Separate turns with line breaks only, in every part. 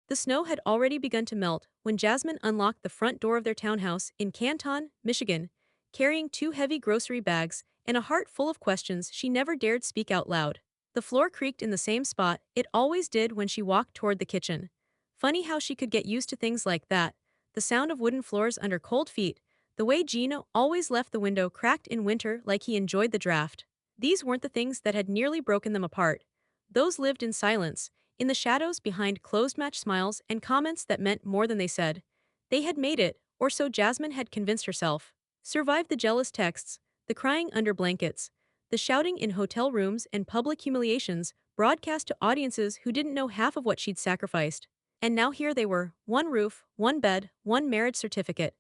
The snow had already begun to melt when Jasmine unlocked the front door of their townhouse in Canton, Michigan, carrying two heavy grocery bags and a heart full of questions she never dared speak out loud. The floor creaked in the same spot it always did when she walked toward the kitchen. Funny how she could get used to things like that, the sound of wooden floors under cold feet, the way Gino always left the window cracked in winter like he enjoyed the draft. These weren't the things that had nearly broken them apart. Those lived in silence, in the shadows behind closed-match smiles and comments that meant more than they said. They had made it, or so Jasmine had convinced herself. Survived the jealous texts, the crying under blankets, the shouting in hotel rooms and public humiliations broadcast to audiences who didn't know half of what she'd sacrificed. And now here they were, one roof, one bed, one marriage certificate.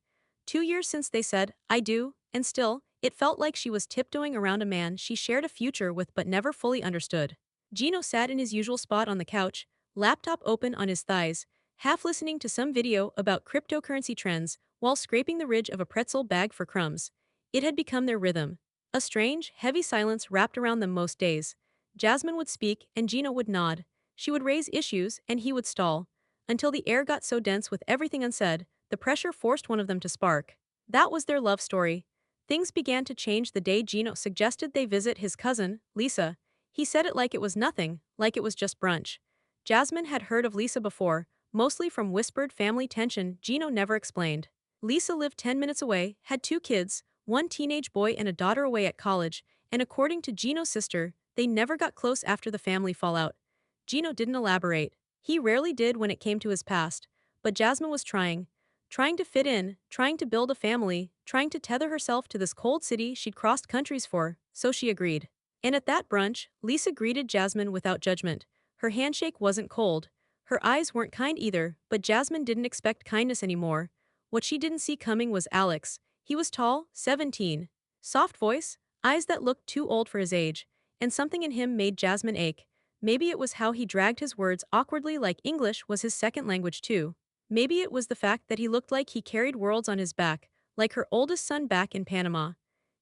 2 years since they said, I do, and still, it felt like she was tiptoeing around a man she shared a future with but never fully understood. Gino sat in his usual spot on the couch, laptop open on his thighs, half listening to some video about cryptocurrency trends while scraping the ridge of a pretzel bag for crumbs. It had become their rhythm. A strange, heavy silence wrapped around them most days. Jasmine would speak and Gino would nod. She would raise issues and he would stall. Until the air got so dense with everything unsaid, the pressure forced one of them to spark. That was their love story. Things began to change the day Gino suggested they visit his cousin, Lisa. He said it like it was nothing, like it was just brunch. Jasmine had heard of Lisa before, mostly from whispered family tension Gino never explained. Lisa lived 10 minutes away, had two kids, one teenage boy and a daughter away at college, and according to Gino's sister, they never got close after the family fallout. Gino didn't elaborate. He rarely did when it came to his past, but Jasmine was trying to fit in, trying to build a family, trying to tether herself to this cold city she'd crossed countries for, so she agreed. And at that brunch, Lisa greeted Jasmine without judgment. Her handshake wasn't cold. Her eyes weren't kind either, but Jasmine didn't expect kindness anymore. What she didn't see coming was Alex. He was tall, 17. Soft voice, eyes that looked too old for his age, and something in him made Jasmine ache. Maybe it was how he dragged his words awkwardly like English was his second language too. Maybe it was the fact that he looked like he carried worlds on his back, like her oldest son back in Panama.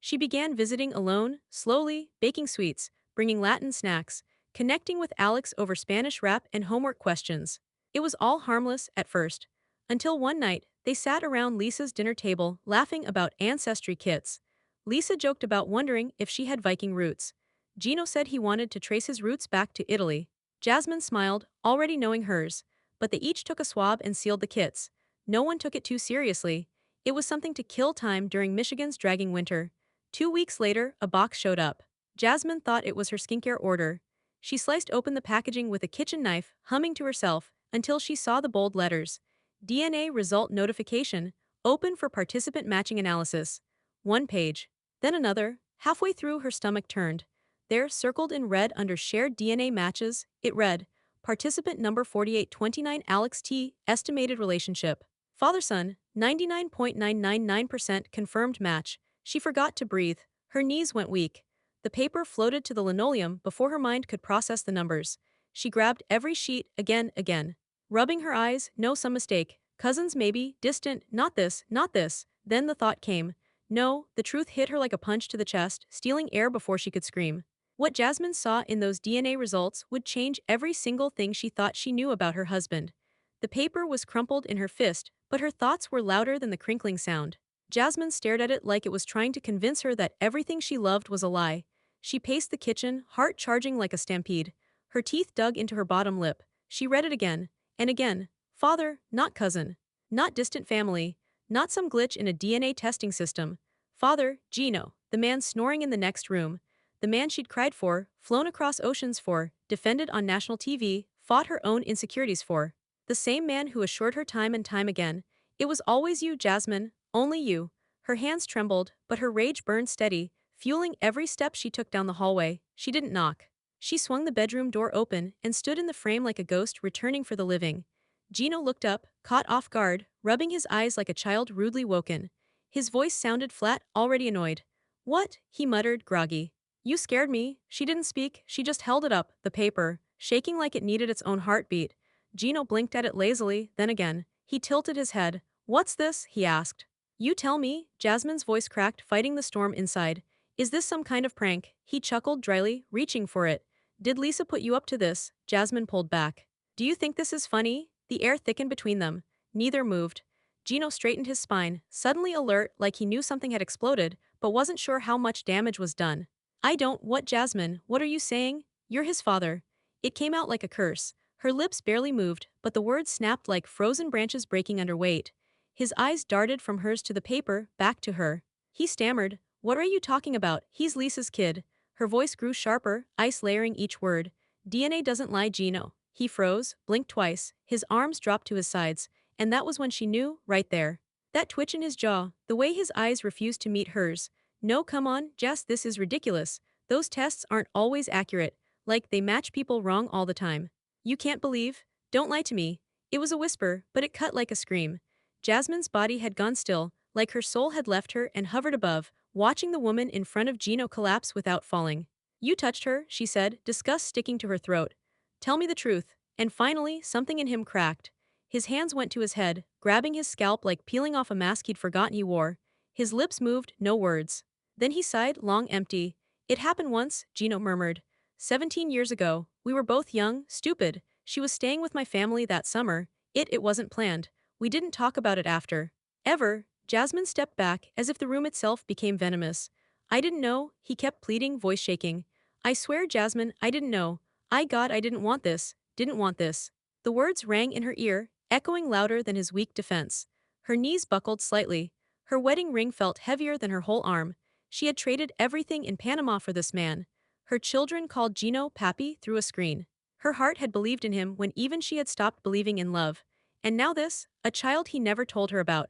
She began visiting alone, slowly, baking sweets, bringing Latin snacks, connecting with Alex over Spanish rap and homework questions. It was all harmless at first. Until one night, they sat around Lisa's dinner table laughing about ancestry kits. Lisa joked about wondering if she had Viking roots. Gino said he wanted to trace his roots back to Italy. Jasmine smiled, already knowing hers, but they each took a swab and sealed the kits. No one took it too seriously. It was something to kill time during Michigan's dragging winter. 2 weeks later, a box showed up. Jasmine thought it was her skincare order. She sliced open the packaging with a kitchen knife, humming to herself, until she saw the bold letters. DNA result notification, open for participant matching analysis. One page. Then another. Halfway through her stomach turned. There, circled in red under shared DNA matches, it read, Participant number 4829 Alex T. Estimated relationship. Father-son, 99.999% confirmed match. She forgot to breathe. Her knees went weak. The paper floated to the linoleum before her mind could process the numbers. She grabbed every sheet again. Rubbing her eyes, no, some mistake. Cousins maybe, distant, not this, not this. Then the thought came. No, the truth hit her like a punch to the chest, stealing air before she could scream. What Jasmine saw in those DNA results would change every single thing she thought she knew about her husband. The paper was crumpled in her fist, but her thoughts were louder than the crinkling sound. Jasmine stared at it like it was trying to convince her that everything she loved was a lie. She paced the kitchen, heart charging like a stampede. Her teeth dug into her bottom lip. She read it again and again. Father, not cousin. Not distant family. Not some glitch in a DNA testing system. Father, Gino, the man snoring in the next room. The man she'd cried for, flown across oceans for, defended on national TV, fought her own insecurities for. The same man who assured her time and time again, it was always you, Jasmine, only you. Her hands trembled, but her rage burned steady, fueling every step she took down the hallway. She didn't knock. She swung the bedroom door open and stood in the frame like a ghost returning for the living. Gino looked up, caught off guard, rubbing his eyes like a child rudely woken. His voice sounded flat, already annoyed. What? He muttered, groggy. You scared me. She didn't speak, she just held it up, the paper, shaking like it needed its own heartbeat. Gino blinked at it lazily, then again. He tilted his head. What's this? He asked. You tell me, Jasmine's voice cracked, fighting the storm inside. Is this some kind of prank? He chuckled dryly, reaching for it. Did Lisa put you up to this? Jasmine pulled back. Do you think this is funny? The air thickened between them. Neither moved. Gino straightened his spine, suddenly alert like he knew something had exploded, but wasn't sure how much damage was done. What, Jasmine, what are you saying? You're his father. It came out like a curse. Her lips barely moved, but the words snapped like frozen branches breaking under weight. His eyes darted from hers to the paper, back to her. He stammered, "What are you talking about? He's Lisa's kid." Her voice grew sharper, ice layering each word. DNA doesn't lie, Gino. He froze, blinked twice, his arms dropped to his sides, and that was when she knew, right there. That twitch in his jaw, the way his eyes refused to meet hers. No, come on, Jess, this is ridiculous. Those tests aren't always accurate, like they match people wrong all the time. You can't believe? Don't lie to me. It was a whisper, but it cut like a scream. Jasmine's body had gone still, like her soul had left her and hovered above, watching the woman in front of Gino collapse without falling. You touched her, she said, disgust sticking to her throat. Tell me the truth. And finally, something in him cracked. His hands went to his head, grabbing his scalp like peeling off a mask he'd forgotten he wore. His lips moved, no words. Then he sighed, long, empty. It happened once, Gino murmured. 17 years ago. We were both young, stupid. She was staying with my family that summer. It wasn't planned. We didn't talk about it after. Ever. Jasmine stepped back, as if the room itself became venomous. I didn't know, he kept pleading, voice shaking. I swear, Jasmine, I didn't know. God, I didn't want this. Didn't want this. The words rang in her ear, echoing louder than his weak defense. Her knees buckled slightly. Her wedding ring felt heavier than her whole arm. She had traded everything in Panama for this man. Her children called Gino Papi through a screen. Her heart had believed in him when even she had stopped believing in love. And now this, a child he never told her about.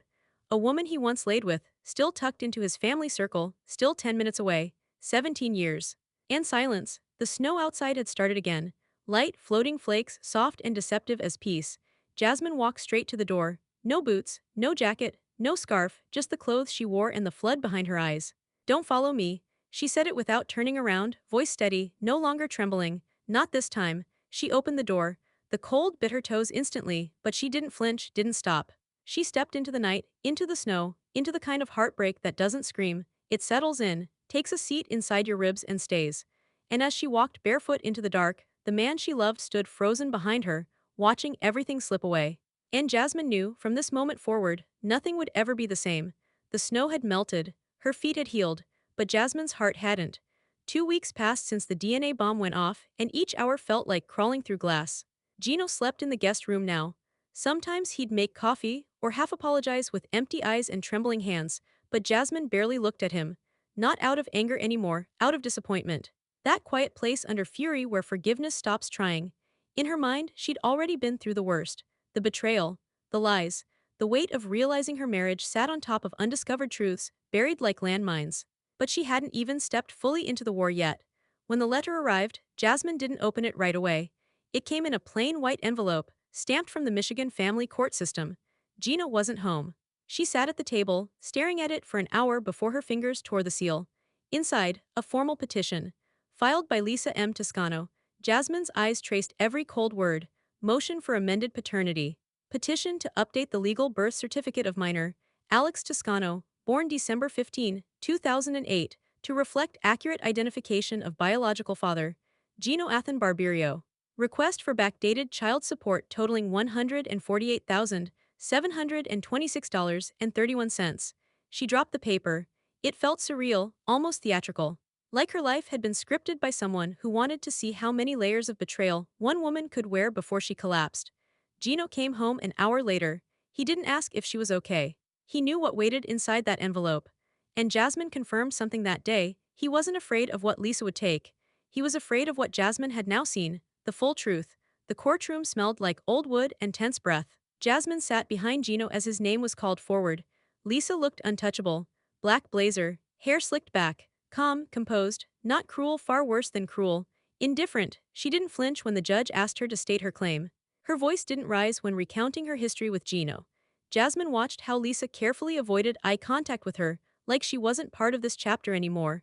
A woman he once laid with, still tucked into his family circle, still 10 minutes away. 17 years. And silence. The snow outside had started again. Light, floating flakes, soft and deceptive as peace. Jasmine walked straight to the door. No boots, no jacket, no scarf, just the clothes she wore and the flood behind her eyes. Don't follow me. She said it without turning around, voice steady, no longer trembling. Not this time. She opened the door. The cold bit her toes instantly, but she didn't flinch, didn't stop. She stepped into the night, into the snow, into the kind of heartbreak that doesn't scream. It settles in, takes a seat inside your ribs and stays. And as she walked barefoot into the dark, the man she loved stood frozen behind her, watching everything slip away. And Jasmine knew, from this moment forward, nothing would ever be the same. The snow had melted, her feet had healed, but Jasmine's heart hadn't. 2 weeks passed since the DNA bomb went off, and each hour felt like crawling through glass. Gino slept in the guest room now. Sometimes he'd make coffee, or half apologize with empty eyes and trembling hands, but Jasmine barely looked at him. Not out of anger anymore, out of disappointment. That quiet place under fury where forgiveness stops trying. In her mind, she'd already been through the worst. The betrayal, the lies, the weight of realizing her marriage sat on top of undiscovered truths, buried like landmines. But she hadn't even stepped fully into the war yet. When the letter arrived, Jasmine didn't open it right away. It came in a plain white envelope, stamped from the Michigan family court system. Gina wasn't home. She sat at the table, staring at it for an hour before her fingers tore the seal. Inside, a formal petition. Filed by Lisa M. Toscano. Jasmine's eyes traced every cold word. Motion for amended paternity. Petition to update the legal birth certificate of minor Alex Toscano, born December 15, 2008, to reflect accurate identification of biological father, Gino Athan Barberio. Request for backdated child support totaling $148,726.31. She dropped the paper. It felt surreal, almost theatrical. Like her life had been scripted by someone who wanted to see how many layers of betrayal one woman could wear before she collapsed. Gino came home an hour later. He didn't ask if she was okay. He knew what waited inside that envelope. And Jasmine confirmed something that day. He wasn't afraid of what Lisa would take. He was afraid of what Jasmine had now seen, the full truth. The courtroom smelled like old wood and tense breath. Jasmine sat behind Gino as his name was called forward. Lisa looked untouchable. Black blazer, hair slicked back, calm, composed, not cruel, far worse than cruel. Indifferent, she didn't flinch when the judge asked her to state her claim. Her voice didn't rise when recounting her history with Gino. Jasmine watched how Lisa carefully avoided eye contact with her, like she wasn't part of this chapter anymore.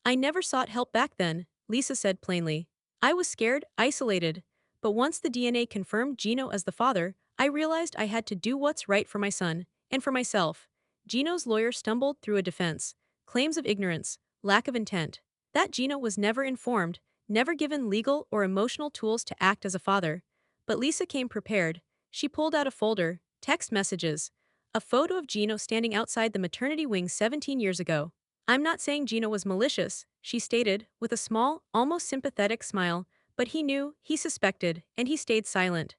I never sought help back then, Lisa said plainly. I was scared, isolated. But once the DNA confirmed Gino as the father, I realized I had to do what's right for my son, and for myself. Gino's lawyer stumbled through a defense. Claims of ignorance, lack of intent. That Gino was never informed, never given legal or emotional tools to act as a father. But Lisa came prepared. She pulled out a folder, text messages. A photo of Gino standing outside the maternity wing 17 years ago. I'm not saying Gino was malicious, she stated, with a small, almost sympathetic smile, but he knew, he suspected, and he stayed silent.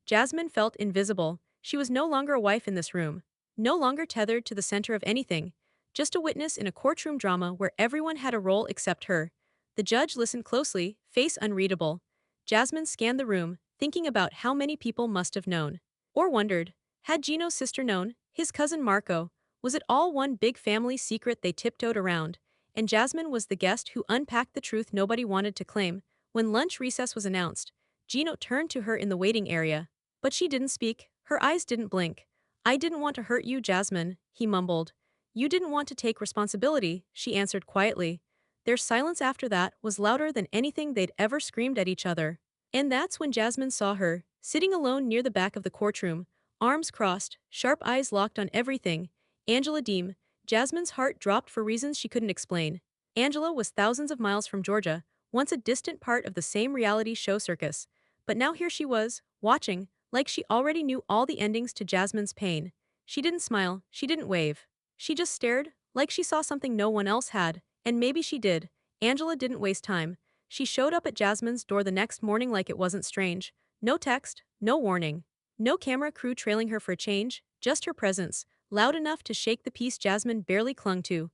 Jasmine felt invisible. She was no longer a wife in this room. No longer tethered to the center of anything. Just a witness in a courtroom drama where everyone had a role except her. The judge listened closely, face unreadable. Jasmine scanned the room, thinking about how many people must have known. Or wondered, had Gino's sister known, his cousin Marco, was it all one big family secret they tiptoed around? And Jasmine was the guest who unpacked the truth nobody wanted to claim. When lunch recess was announced, Gino turned to her in the waiting area. But she didn't speak, her eyes didn't blink. I didn't want to hurt you, Jasmine, he mumbled. You didn't want to take responsibility, she answered quietly. Their silence after that was louder than anything they'd ever screamed at each other. And that's when Jasmine saw her, sitting alone near the back of the courtroom, arms crossed, sharp eyes locked on everything. Angela Deem. Jasmine's heart dropped for reasons she couldn't explain. Angela was thousands of miles from Georgia, once a distant part of the same reality show circus. But now here she was, watching, like she already knew all the endings to Jasmine's pain. She didn't smile, she didn't wave. She just stared, like she saw something no one else had, and maybe she did. Angela didn't waste time. She showed up at Jasmine's door the next morning like it wasn't strange. No text, no warning. No camera crew trailing her for a change, just her presence, loud enough to shake the peace Jasmine barely clung to.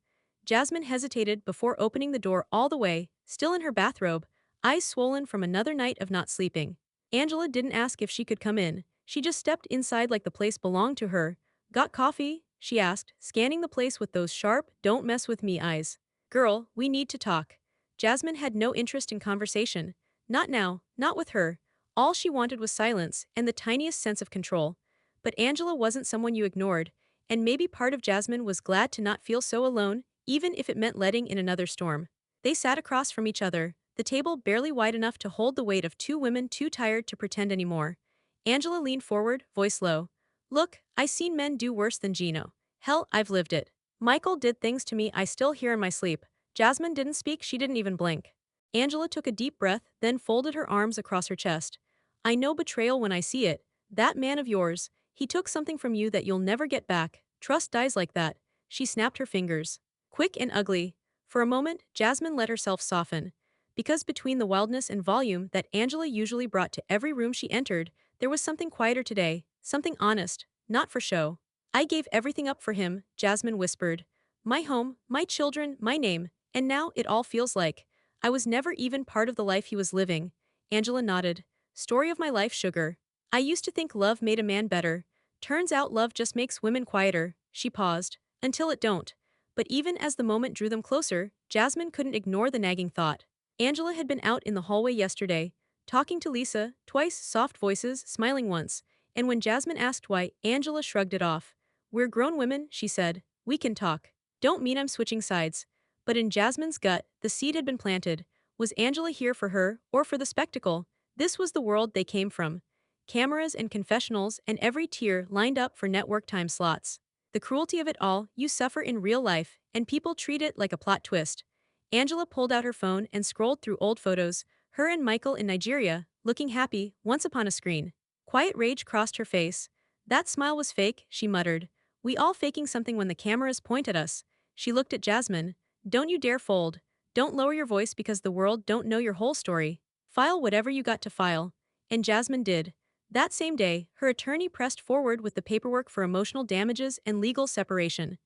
Jasmine hesitated before opening the door all the way, still in her bathrobe, eyes swollen from another night of not sleeping. Angela didn't ask if she could come in, she just stepped inside like the place belonged to her. Got coffee? She asked, scanning the place with those sharp, don't mess with me eyes. Girl, we need to talk. Jasmine had no interest in conversation. Not now, not with her. All she wanted was silence and the tiniest sense of control. But Angela wasn't someone you ignored, and maybe part of Jasmine was glad to not feel so alone, even if it meant letting in another storm. They sat across from each other, the table barely wide enough to hold the weight of two women too tired to pretend anymore. Angela leaned forward, voice low. Look, I seen men do worse than Gino. Hell, I've lived it. Michael did things to me I still hear in my sleep. Jasmine didn't speak, she didn't even blink. Angela took a deep breath, then folded her arms across her chest. I know betrayal when I see it. That man of yours, he took something from you that you'll never get back. Trust dies like that. She snapped her fingers. Quick and ugly. For a moment, Jasmine let herself soften. Because between the wildness and volume that Angela usually brought to every room she entered, there was something quieter today, something honest, not for show. I gave everything up for him, Jasmine whispered. My home, my children, my name, and now it all feels like I was never even part of the life he was living. Angela nodded. Story of my life, sugar. I used to think love made a man better. Turns out love just makes women quieter. She paused. Until it don't. But even as the moment drew them closer, Jasmine couldn't ignore the nagging thought. Angela had been out in the hallway yesterday, talking to Lisa, twice, soft voices, smiling once, and when Jasmine asked why, Angela shrugged it off. We're grown women, she said. We can talk. Don't mean I'm switching sides. But in Jasmine's gut, the seed had been planted. Was Angela here for her, or for the spectacle? This was the world they came from. Cameras and confessionals and every tear lined up for network time slots. The cruelty of it all, you suffer in real life, and people treat it like a plot twist. Angela pulled out her phone and scrolled through old photos, her and Michael in Nigeria, looking happy, once upon a screen. Quiet rage crossed her face. That smile was fake, she muttered. We all faking something when the cameras point at us. She looked at Jasmine. Don't you dare fold. Don't lower your voice because the world don't know your whole story. File whatever you got to file. And Jasmine did. That same day, her attorney pressed forward with the paperwork for emotional damages and legal separation.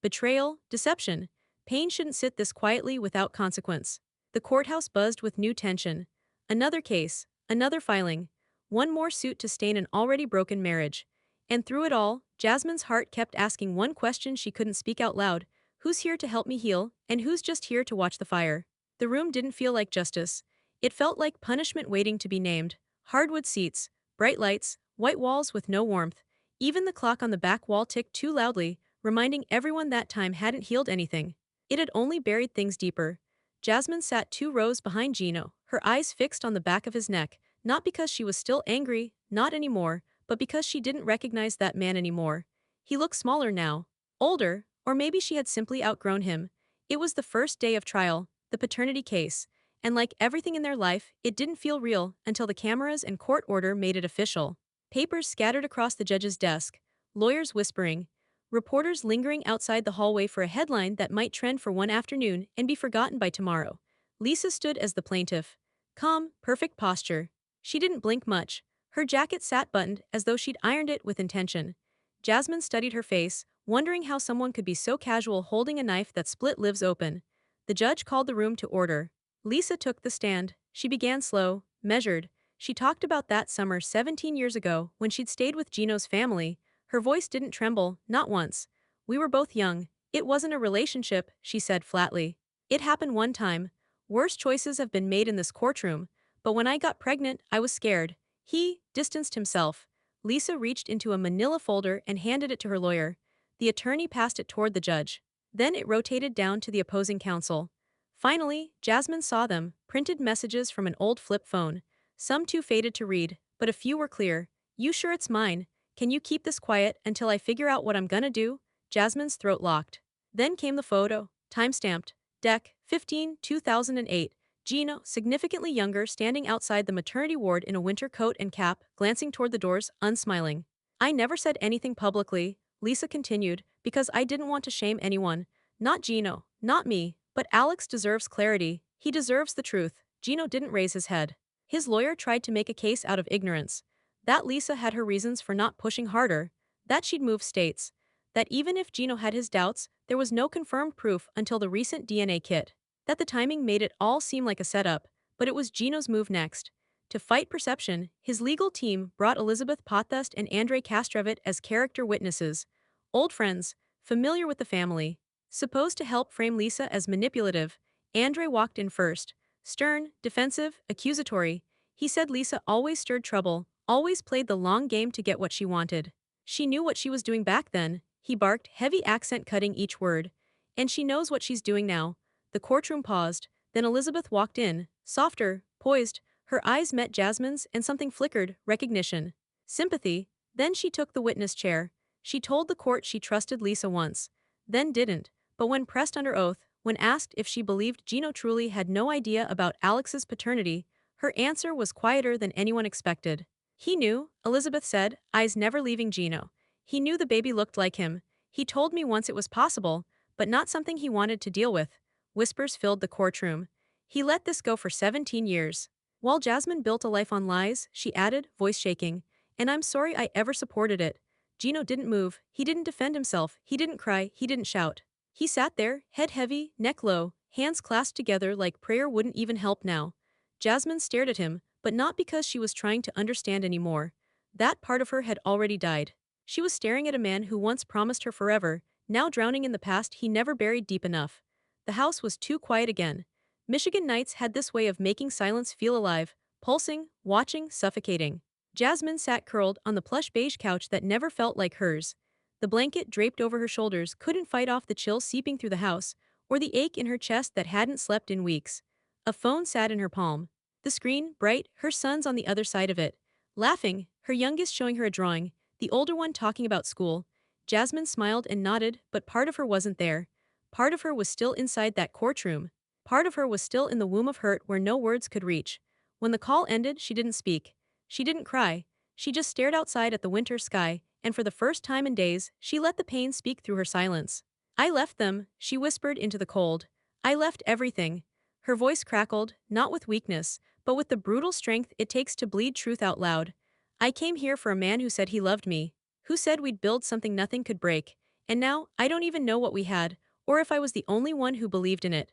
Betrayal, deception. Pain shouldn't sit this quietly without consequence. The courthouse buzzed with new tension. Another case, another filing. One more suit to stain an already broken marriage. And through it all, Jasmine's heart kept asking one question she couldn't speak out loud. Who's here to help me heal, and who's just here to watch the fire? The room didn't feel like justice. It felt like punishment waiting to be named. Hardwood seats, bright lights, white walls with no warmth. Even the clock on the back wall ticked too loudly, reminding everyone that time hadn't healed anything. It had only buried things deeper. Jasmine sat 2 rows behind Gino, her eyes fixed on the back of his neck, not because she was still angry, not anymore, but because she didn't recognize that man anymore. He looked smaller now. Older, or maybe she had simply outgrown him. It was the first day of trial, the paternity case, and like everything in their life, it didn't feel real until the cameras and court order made it official. Papers scattered across the judge's desk, lawyers whispering, reporters lingering outside the hallway for a headline that might trend for one afternoon and be forgotten by tomorrow. Lisa stood as the plaintiff. Calm, perfect posture. She didn't blink much. Her jacket sat buttoned as though she'd ironed it with intention. Jasmine studied her face, wondering how someone could be so casual holding a knife that split lives open. The judge called the room to order. Lisa took the stand. She began slow, measured. She talked about that summer 17 years ago when she'd stayed with Gino's family. Her voice didn't tremble, not once. We were both young. It wasn't a relationship, she said flatly. It happened one time. Worse choices have been made in this courtroom, but when I got pregnant, I was scared. He distanced himself. Lisa reached into a manila folder and handed it to her lawyer. The attorney passed it toward the judge. Then it rotated down to the opposing counsel. Finally, Jasmine saw them, printed messages from an old flip phone. Some too faded to read, but a few were clear. You sure it's mine? Can you keep this quiet until I figure out what I'm gonna do? Jasmine's throat locked. Then came the photo, time-stamped. Dec. 15, 2008. Gino, significantly younger, standing outside the maternity ward in a winter coat and cap, glancing toward the doors, unsmiling. I never said anything publicly, Lisa continued, because I didn't want to shame anyone. Not Gino, not me, but Alex deserves clarity. He deserves the truth. Gino didn't raise his head. His lawyer tried to make a case out of ignorance. That Lisa had her reasons for not pushing harder. That she'd moved states. That even if Gino had his doubts, there was no confirmed proof until the recent DNA kit. That the timing made it all seem like a setup, but it was Gino's move next. To fight perception, his legal team brought Elizabeth Pothest and Andrei Kastrovit as character witnesses. Old friends, familiar with the family. Supposed to help frame Lisa as manipulative, Andrei walked in first. Stern, defensive, accusatory. He said Lisa always stirred trouble, always played the long game to get what she wanted. She knew what she was doing back then, he barked, heavy accent cutting each word. And she knows what she's doing now. The courtroom paused, then Elizabeth walked in, softer, poised, her eyes met Jasmine's and something flickered, recognition. Sympathy. Then she took the witness chair. She told the court she trusted Lisa once, then didn't, but when pressed under oath, when asked if she believed Gino truly had no idea about Alex's paternity, her answer was quieter than anyone expected. He knew, Elizabeth said, eyes never leaving Gino. He knew the baby looked like him. He told me once it was possible, but not something he wanted to deal with. Whispers filled the courtroom. He let this go for 17 years. While Jasmine built a life on lies, she added, voice shaking, and I'm sorry I ever supported it. Gino didn't move, he didn't defend himself, he didn't cry, he didn't shout. He sat there, head heavy, neck low, hands clasped together like prayer wouldn't even help now. Jasmine stared at him, but not because she was trying to understand anymore. That part of her had already died. She was staring at a man who once promised her forever, now drowning in the past he never buried deep enough. The house was too quiet again. Michigan nights had this way of making silence feel alive, pulsing, watching, suffocating. Jasmine sat curled on the plush beige couch that never felt like hers. The blanket draped over her shoulders couldn't fight off the chill seeping through the house, or the ache in her chest that hadn't slept in weeks. A phone sat in her palm. The screen, bright, her son's on the other side of it. Laughing, her youngest showing her a drawing, the older one talking about school. Jasmine smiled and nodded, but part of her wasn't there. Part of her was still inside that courtroom. Part of her was still in the womb of hurt where no words could reach. When the call ended, she didn't speak. She didn't cry. She just stared outside at the winter sky, and for the first time in days, she let the pain speak through her silence. I left them, she whispered into the cold. I left everything. Her voice crackled, not with weakness, but with the brutal strength it takes to bleed truth out loud. I came here for a man who said he loved me, who said we'd build something nothing could break, and now, I don't even know what we had, or if I was the only one who believed in it.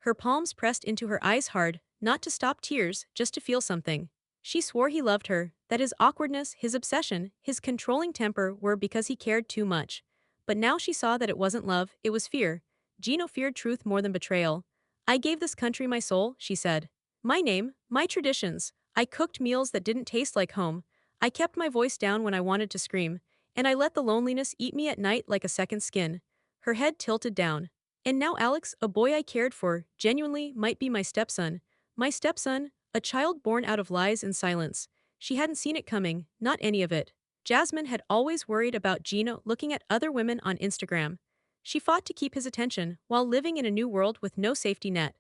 Her palms pressed into her eyes hard, not to stop tears, just to feel something. She swore he loved her, that his awkwardness, his obsession, his controlling temper were because he cared too much. But now she saw that it wasn't love, it was fear. Gino feared truth more than betrayal. I gave this country my soul, she said. My name, my traditions. I cooked meals that didn't taste like home. I kept my voice down when I wanted to scream, and I let the loneliness eat me at night like a second skin. Her head tilted down. And now Alex, a boy I cared for, genuinely might be my stepson. My stepson, a child born out of lies and silence. She hadn't seen it coming, not any of it. Jasmine had always worried about Gino looking at other women on Instagram. She fought to keep his attention while living in a new world with no safety net.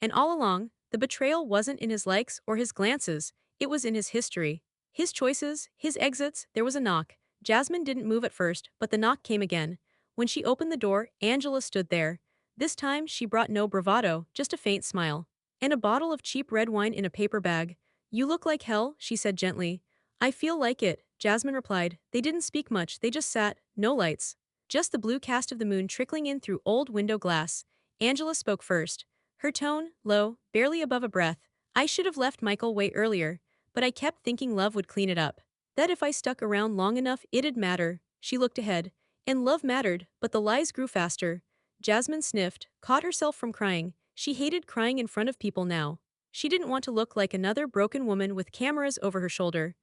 And all along, the betrayal wasn't in his likes or his glances, it was in his history. His choices, his exits, there was a knock. Jasmine didn't move at first, but the knock came again. When she opened the door, Angela stood there. This time, she brought no bravado, just a faint smile. And a bottle of cheap red wine in a paper bag. You look like hell, she said gently. I feel like it, Jasmine replied. They didn't speak much, they just sat, no lights. Just the blue cast of the moon trickling in through old window glass. Angela spoke first. Her tone, low, barely above a breath. I should have left Michael way earlier, but I kept thinking love would clean it up. That if I stuck around long enough, it'd matter. She looked ahead. And love mattered, but the lies grew faster. Jasmine sniffed, caught herself from crying. She hated crying in front of people now. She didn't want to look like another broken woman with cameras over her shoulder.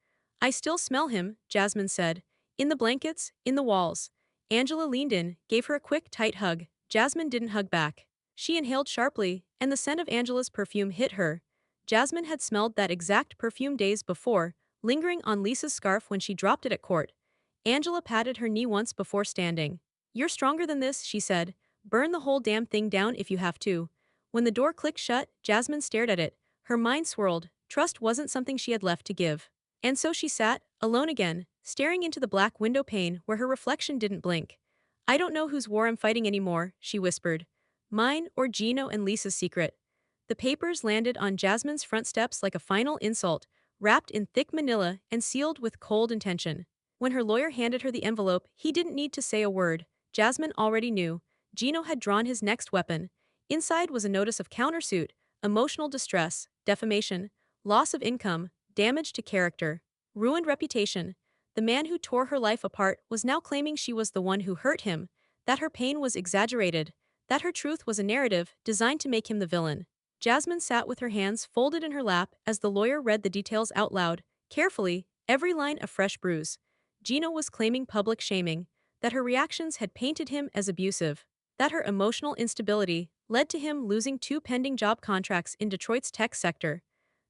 I still smell him, Jasmine said. In the blankets, in the walls. Angela leaned in, gave her a quick, tight hug. Jasmine didn't hug back. She inhaled sharply, and the scent of Angela's perfume hit her. Jasmine had smelled that exact perfume days before, lingering on Lisa's scarf when she dropped it at court. Angela patted her knee once before standing. You're stronger than this, she said. Burn the whole damn thing down if you have to. When the door clicked shut, Jasmine stared at it. Her mind swirled. Trust wasn't something she had left to give. And so she sat, alone again, staring into the black window pane where her reflection didn't blink. I don't know whose war I'm fighting anymore, she whispered. Mine or Gino and Lisa's secret. The papers landed on Jasmine's front steps like a final insult, wrapped in thick manila and sealed with cold intention. When her lawyer handed her the envelope, he didn't need to say a word. Jasmine already knew. Gino had drawn his next weapon. Inside was a notice of countersuit, emotional distress, defamation, loss of income, damage to character, ruined reputation. The man who tore her life apart was now claiming she was the one who hurt him, that her pain was exaggerated, that her truth was a narrative designed to make him the villain. Jasmine sat with her hands folded in her lap as the lawyer read the details out loud, carefully, every line a fresh bruise. Gino was claiming public shaming, that her reactions had painted him as abusive, that her emotional instability led to him losing 2 pending job contracts in Detroit's tech sector,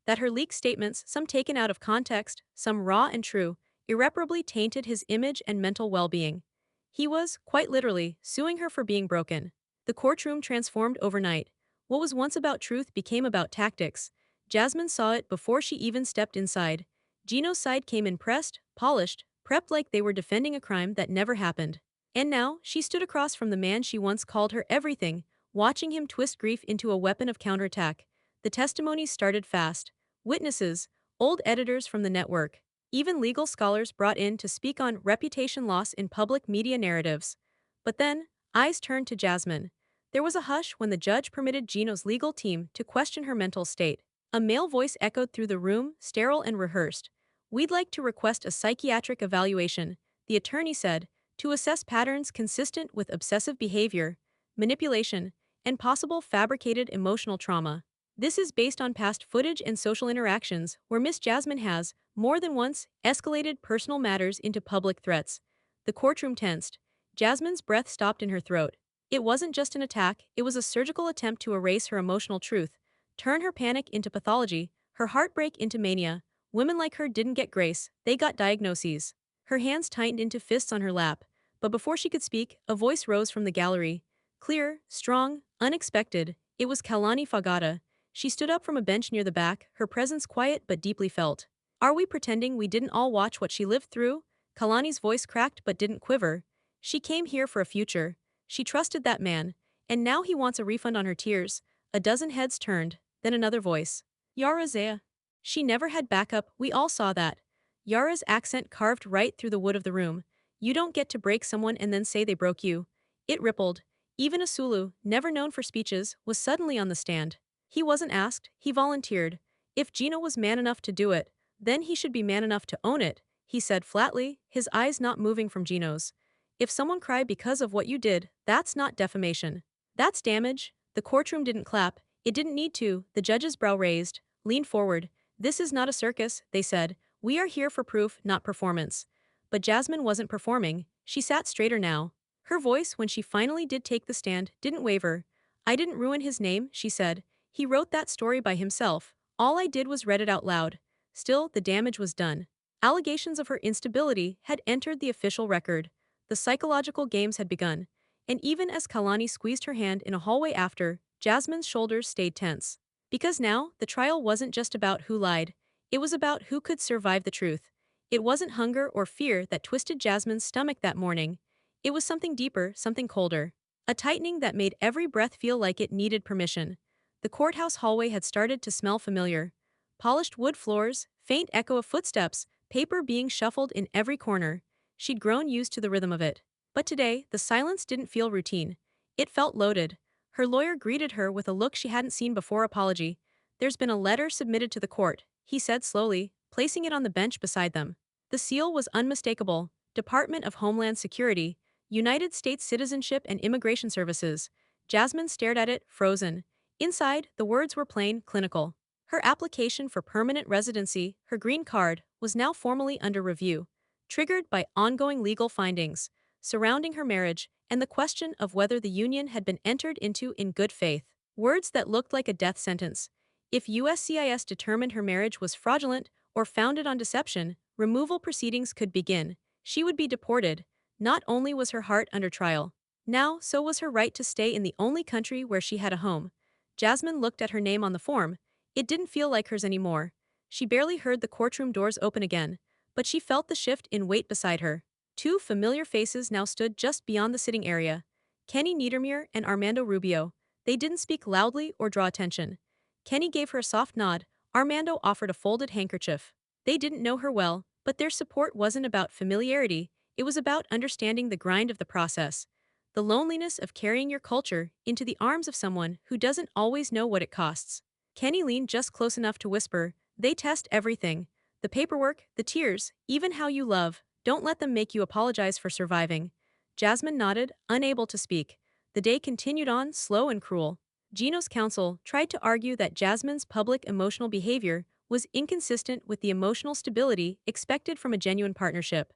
that her leaked statements, some taken out of context, some raw and true, irreparably tainted his image and mental well-being. He was, quite literally, suing her for being broken. The courtroom transformed overnight. What was once about truth became about tactics. Jasmine saw it before she even stepped inside. Gino's side came in pressed, polished, prepped like they were defending a crime that never happened. And now, she stood across from the man she once called her everything, watching him twist grief into a weapon of counterattack. The testimonies started fast. Witnesses, old editors from the network, even legal scholars brought in to speak on reputation loss in public media narratives. But then, eyes turned to Jasmine. There was a hush when the judge permitted Gino's legal team to question her mental state. A male voice echoed through the room, sterile and rehearsed. We'd like to request a psychiatric evaluation, the attorney said, to assess patterns consistent with obsessive behavior, manipulation, and possible fabricated emotional trauma. This is based on past footage and social interactions where Miss Jasmine has, more than once, escalated personal matters into public threats. The courtroom tensed. Jasmine's breath stopped in her throat. It wasn't just an attack, it was a surgical attempt to erase her emotional truth, turn her panic into pathology, her heartbreak into mania. Women like her didn't get grace, they got diagnoses. Her hands tightened into fists on her lap, but before she could speak, a voice rose from the gallery. Clear, strong, unexpected. It was Kalani Fagata. She stood up from a bench near the back, her presence quiet but deeply felt. Are we pretending we didn't all watch what she lived through? Kalani's voice cracked but didn't quiver. She came here for a future. She trusted that man, and now he wants a refund on her tears. A dozen heads turned, then another voice. Yara Zaya. She never had backup, we all saw that. Yara's accent carved right through the wood of the room. You don't get to break someone and then say they broke you. It rippled. Even a Sulu, never known for speeches, was suddenly on the stand. He wasn't asked, he volunteered. If Gino was man enough to do it, then he should be man enough to own it, he said flatly, his eyes not moving from Gino's. If someone cried because of what you did, that's not defamation. That's damage. The courtroom didn't clap. It didn't need to. The judge's brow raised, leaned forward. This is not a circus, they said. We are here for proof, not performance. But Jasmine wasn't performing. She sat straighter now. Her voice, when she finally did take the stand, didn't waver. I didn't ruin his name, she said. He wrote that story by himself. All I did was read it out loud. Still, the damage was done. Allegations of her instability had entered the official record. The psychological games had begun. And even as Kalani squeezed her hand in a hallway after, Jasmine's shoulders stayed tense. Because now, the trial wasn't just about who lied. It was about who could survive the truth. It wasn't hunger or fear that twisted Jasmine's stomach that morning. It was something deeper, something colder. A tightening that made every breath feel like it needed permission. The courthouse hallway had started to smell familiar. Polished wood floors, faint echo of footsteps, paper being shuffled in every corner. She'd grown used to the rhythm of it. But today, the silence didn't feel routine. It felt loaded. Her lawyer greeted her with a look she hadn't seen before. Apology. There's been a letter submitted to the court, he said slowly, placing it on the bench beside them. The seal was unmistakable. Department of Homeland Security, United States Citizenship and Immigration Services. Jasmine stared at it, frozen. Inside, the words were plain, clinical. Her application for permanent residency, her green card, was now formally under review, triggered by ongoing legal findings surrounding her marriage and the question of whether the union had been entered into in good faith. Words that looked like a death sentence. If USCIS determined her marriage was fraudulent or founded on deception, removal proceedings could begin. She would be deported. Not only was her heart under trial, now so was her right to stay in the only country where she had a home. Jasmine looked at her name on the form. It didn't feel like hers anymore. She barely heard the courtroom doors open again, but she felt the shift in weight beside her. Two familiar faces now stood just beyond the sitting area. Kenny Niedermeyer and Armando Rubio. They didn't speak loudly or draw attention. Kenny gave her a soft nod. Armando offered a folded handkerchief. They didn't know her well, but their support wasn't about familiarity, it was about understanding the grind of the process. The loneliness of carrying your culture into the arms of someone who doesn't always know what it costs. Kenny leaned just close enough to whisper, they test everything. The paperwork, the tears, even how you love. Don't let them make you apologize for surviving. Jasmine nodded, unable to speak. The day continued on, slow and cruel. Gino's counsel tried to argue that Jasmine's public emotional behavior was inconsistent with the emotional stability expected from a genuine partnership.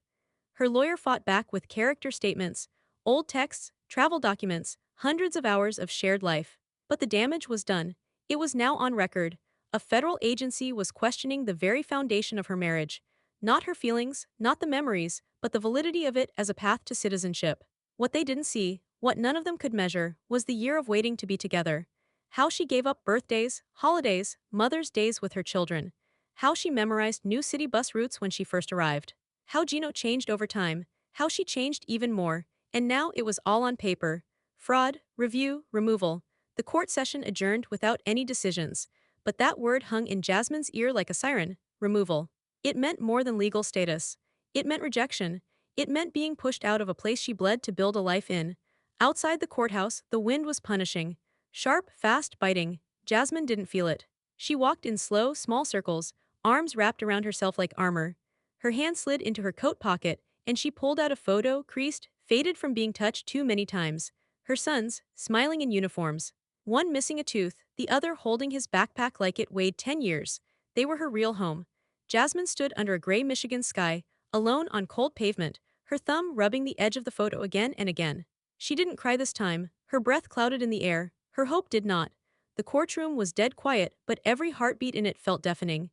Her lawyer fought back with character statements, old texts, travel documents, hundreds of hours of shared life. But the damage was done. It was now on record. A federal agency was questioning the very foundation of her marriage. Not her feelings, not the memories, but the validity of it as a path to citizenship. What they didn't see, what none of them could measure, was the year of waiting to be together. How she gave up birthdays, holidays, Mother's Days with her children. How she memorized new city bus routes when she first arrived. How Gino changed over time. How she changed even more. And now it was all on paper. Fraud, review, removal. The court session adjourned without any decisions. But that word hung in Jasmine's ear like a siren. Removal. It meant more than legal status. It meant rejection. It meant being pushed out of a place she bled to build a life in. Outside the courthouse, the wind was punishing. Sharp, fast, biting. Jasmine didn't feel it. She walked in slow, small circles, arms wrapped around herself like armor. Her hand slid into her coat pocket, and she pulled out a photo, creased, faded from being touched too many times. Her sons, smiling in uniforms. One missing a tooth, the other holding his backpack like it weighed 10 years. They were her real home. Jasmine stood under a gray Michigan sky, alone on cold pavement, her thumb rubbing the edge of the photo again and again. She didn't cry this time, her breath clouded in the air, her hope did not. The courtroom was dead quiet, but every heartbeat in it felt deafening.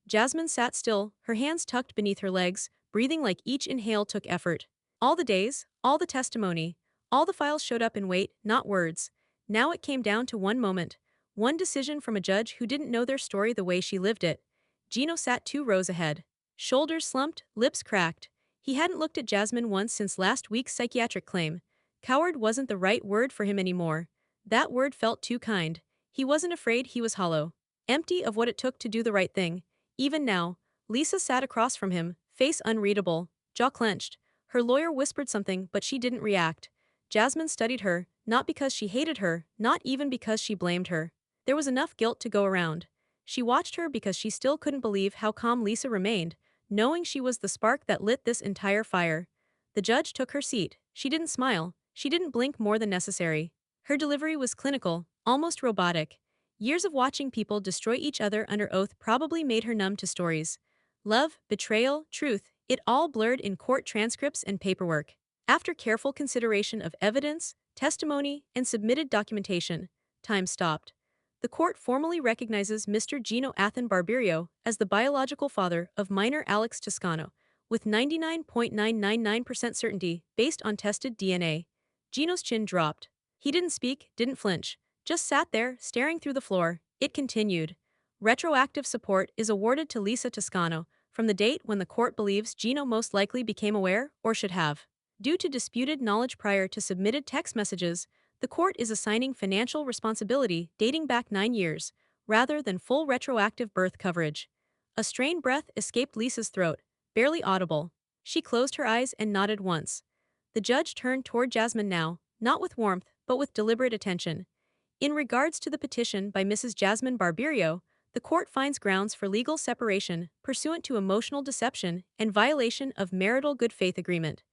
Jasmine sat still, her hands tucked beneath her legs, breathing like each inhale took effort. All the days, all the testimony, all the files showed up in weight, not words. Now it came down to one moment, one decision from a judge who didn't know their story the way she lived it. Gino sat 2 rows ahead. Shoulders slumped, lips cracked. He hadn't looked at Jasmine once since last week's psychiatric claim. Coward wasn't the right word for him anymore. That word felt too kind. He wasn't afraid, he was hollow. Empty of what it took to do the right thing. Even now, Lisa sat across from him, face unreadable, jaw clenched. Her lawyer whispered something, but she didn't react. Jasmine studied her, not because she hated her, not even because she blamed her. There was enough guilt to go around. She watched her because she still couldn't believe how calm Lisa remained, knowing she was the spark that lit this entire fire. The judge took her seat. She didn't smile. She didn't blink more than necessary. Her delivery was clinical, almost robotic. Years of watching people destroy each other under oath probably made her numb to stories. Love, betrayal, truth, it all blurred in court transcripts and paperwork. After careful consideration of evidence, testimony, and submitted documentation, time stopped. The court formally recognizes Mr. Gino Athan Barberio as the biological father of minor Alex Toscano, with 99.999% certainty based on tested DNA. Gino's chin dropped. He didn't speak, didn't flinch, just sat there, staring through the floor. It continued. Retroactive support is awarded to Lisa Toscano from the date when the court believes Gino most likely became aware or should have. Due to disputed knowledge prior to submitted text messages, the court is assigning financial responsibility dating back 9 years, rather than full retroactive birth coverage. A strained breath escaped Lisa's throat, barely audible. She closed her eyes and nodded once. The judge turned toward Jasmine now, not with warmth, but with deliberate attention. In regards to the petition by Mrs. Jasmine Barberio, the court finds grounds for legal separation pursuant to emotional deception and violation of marital good faith agreement.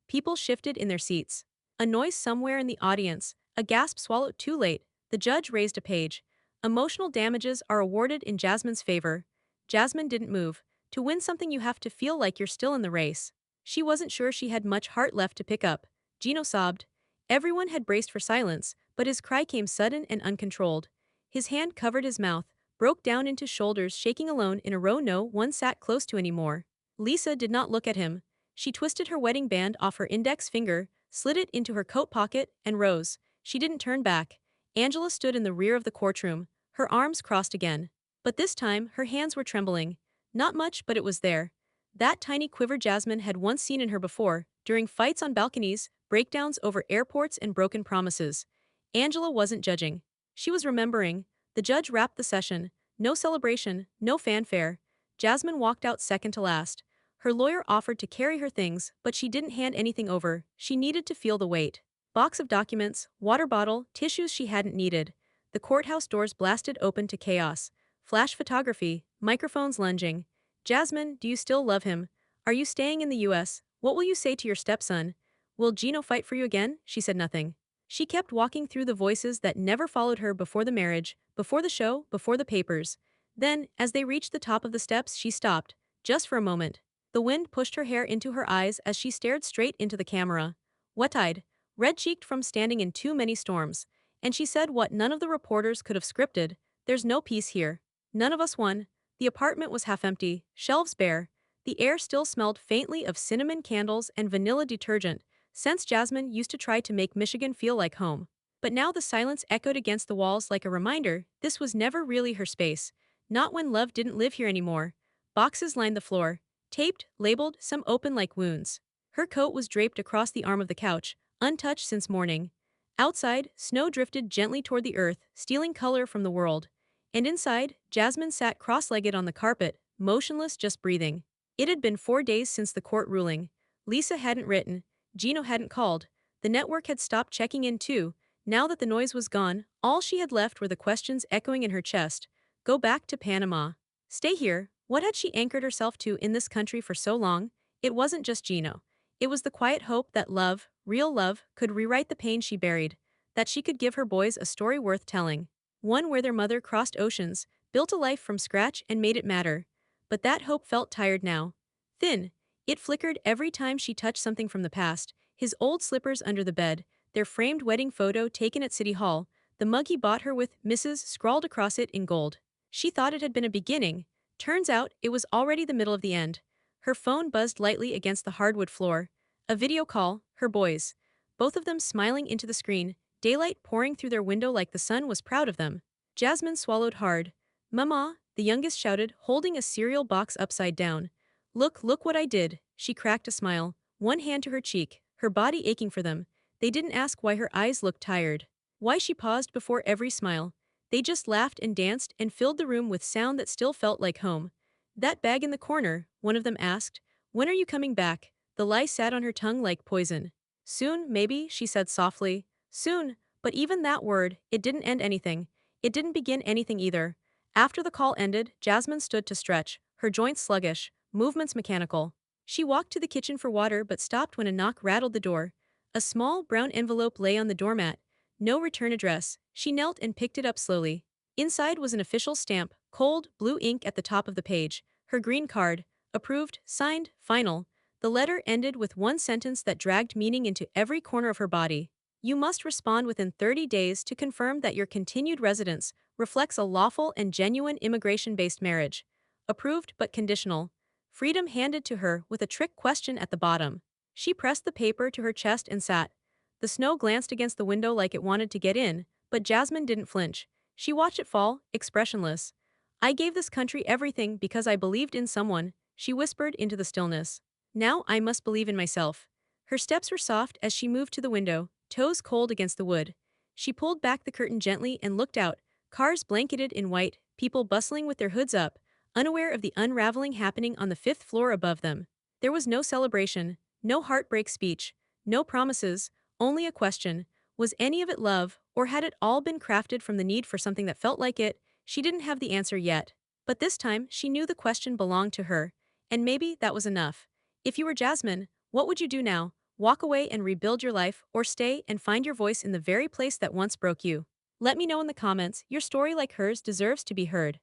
People shifted in their seats. A noise somewhere in the audience, a gasp swallowed too late, the judge raised a page. Emotional damages are awarded in Jasmine's favor. Jasmine didn't move. To win something, you have to feel like you're still in the race. She wasn't sure she had much heart left to pick up. Gino sobbed. Everyone had braced for silence, but his cry came sudden and uncontrolled. His hand covered his mouth, broke down into shoulders shaking alone in a row no one sat close to anymore. Lisa did not look at him. She twisted her wedding band off her index finger, slid it into her coat pocket, and rose. She didn't turn back. Angela stood in the rear of the courtroom, her arms crossed again. But this time, her hands were trembling. Not much, but it was there. That tiny quiver Jasmine had once seen in her before, during fights on balconies, breakdowns over airports, and broken promises. Angela wasn't judging. She was remembering. The judge wrapped the session. No celebration, no fanfare. Jasmine walked out second to last. Her lawyer offered to carry her things, but she didn't hand anything over. She needed to feel the weight. Box of documents, water bottle, tissues she hadn't needed. The courthouse doors blasted open to chaos. Flash photography, microphones lunging. Jasmine, do you still love him? Are you staying in the US? What will you say to your stepson? Will Gino fight for you again? She said nothing. She kept walking through the voices that never followed her before the marriage, before the show, before the papers. Then, as they reached the top of the steps, she stopped, just for a moment. The wind pushed her hair into her eyes as she stared straight into the camera. Wet-eyed, red-cheeked from standing in too many storms. And she said what none of the reporters could have scripted: there's no peace here. None of us won. The apartment was half empty, shelves bare. The air still smelled faintly of cinnamon candles and vanilla detergent, since Jasmine used to try to make Michigan feel like home. But now the silence echoed against the walls like a reminder this was never really her space. Not when love didn't live here anymore. Boxes lined the floor. Taped, labeled, some open like wounds. Her coat was draped across the arm of the couch, untouched since morning. Outside, snow drifted gently toward the earth, stealing color from the world. And inside, Jasmine sat cross-legged on the carpet, motionless, just breathing. It had been 4 days since the court ruling. Lisa hadn't written. Gino hadn't called. The network had stopped checking in too. Now that the noise was gone, all she had left were the questions echoing in her chest. Go back to Panama. Stay here. What had she anchored herself to in this country for so long? It wasn't just Gino. It was the quiet hope that love, real love, could rewrite the pain she buried. That she could give her boys a story worth telling. One where their mother crossed oceans, built a life from scratch, and made it matter. But that hope felt tired now. Thin. It flickered every time she touched something from the past: his old slippers under the bed, their framed wedding photo taken at City Hall, the mug he bought her with Mrs. scrawled across it in gold. She thought it had been a beginning. Turns out, it was already the middle of the end. Her phone buzzed lightly against the hardwood floor. A video call, her boys. Both of them smiling into the screen, daylight pouring through their window like the sun was proud of them. Jasmine swallowed hard. Mama, the youngest shouted, holding a cereal box upside down. Look what I did. She cracked a smile, one hand to her cheek, her body aching for them. They didn't ask why her eyes looked tired. Why she paused before every smile. They just laughed and danced and filled the room with sound that still felt like home. That bag in the corner, one of them asked. When are you coming back? The lie sat on her tongue like poison. Soon, maybe, she said softly. Soon, but even that word, it didn't end anything. It didn't begin anything either. After the call ended, Jasmine stood to stretch, her joints sluggish, movements mechanical. She walked to the kitchen for water but stopped when a knock rattled the door. A small, brown envelope lay on the doormat. No return address. She knelt and picked it up slowly. Inside was an official stamp, cold, blue ink at the top of the page. Her green card. Approved, signed, final. The letter ended with one sentence that dragged meaning into every corner of her body. You must respond within 30 days to confirm that your continued residence reflects a lawful and genuine immigration-based marriage. Approved but conditional. Freedom handed to her with a trick question at the bottom. She pressed the paper to her chest and sat. The snow glanced against the window like it wanted to get in, but Jasmine didn't flinch. She watched it fall, expressionless. I gave this country everything because I believed in someone, she whispered into the stillness. Now I must believe in myself. Her steps were soft as she moved to the window, toes cold against the wood. She pulled back the curtain gently and looked out, cars blanketed in white, people bustling with their hoods up, unaware of the unraveling happening on the fifth floor above them. There was no celebration, no heartbreak speech, no promises, only a question. Was any of it love, or had it all been crafted from the need for something that felt like it? She didn't have the answer yet. But this time, she knew the question belonged to her. And maybe that was enough. If you were Jasmine, what would you do now? Walk away and rebuild your life, or stay and find your voice in the very place that once broke you? Let me know in the comments, your story like hers deserves to be heard.